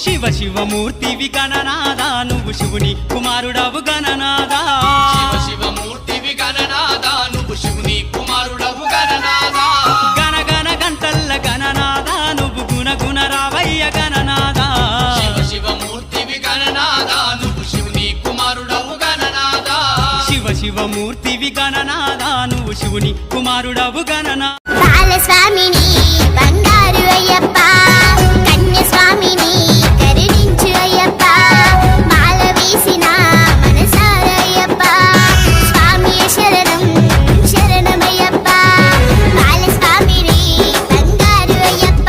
శివ శివమూర్తివి గణనాదా నువ్వు శివుని కుమారుడవు గణనాదా శివ శివమూర్తివి గణనాదా నువ్వు శివుని కుమారుడవు గణనాదా గణ గణ గంటల్ల గణనాదా నువ్వు గుణ గుణ రావయ్య గణనాదా శివ శివమూర్తివి గణనాదా నువ్వు శివుని కుమారుడవు గణనాదా శివ శివమూర్తివి గణనాదా నువ్వు శివుని కుమారుడవు గణనా బాలస్వామిని బంగారు అయ్యప్ప కన్యస్వామిని కరుణించు అయ్యప్ప మాల వేసిన మనసార అయ్యప్ప స్వామి శరణం శరణమయ్యప్ప బాలస్వామిని బంగారు అయ్యప్ప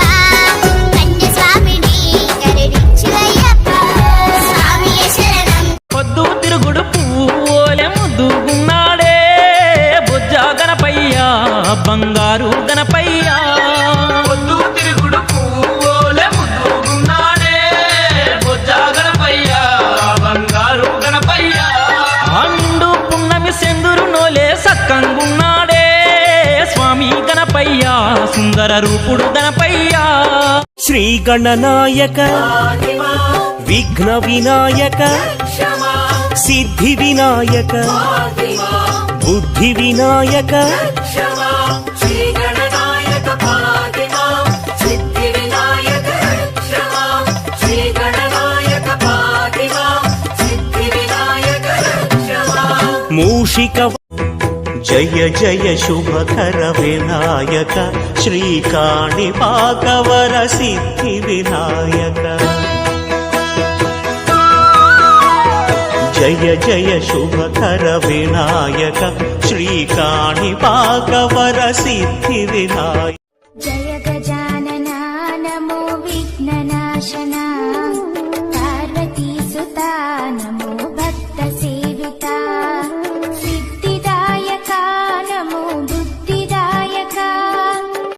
కన్యస్వామిని కరుణించు అయ్యప్ప స్వామి శరణం పొద్దు తిరుగుడు పువ్వులే ముద్దుగున్నాడే బుజ్జ గణపయ్యా బంగారు గణపయ్యా పొద్దు తిరుగుడు పువ్వులే ముద్దుగున్నాడే బుజ్జ గణపయ్యా బంగారు గణపయ్యా అండు పున్నమి సెందురు నోలే సక్కంగున్నాడే స్వామి గణపయ్యా సుందర రూపుడు గణపయ్యా శ్రీ గణనాయక విఘ్న వినాయక సిద్ధి వినాయక బుద్ధి వినాయక మూషిక జయ జయ శుభకర వినాయక శ్రీకాణిపాకవర సిద్ధి వినాయక జయ జయ శుభకర వినాయక శ్రీకాణిపాకవర సిద్ధి వినాయక జయ గజానన నమో విఘ్ననాశన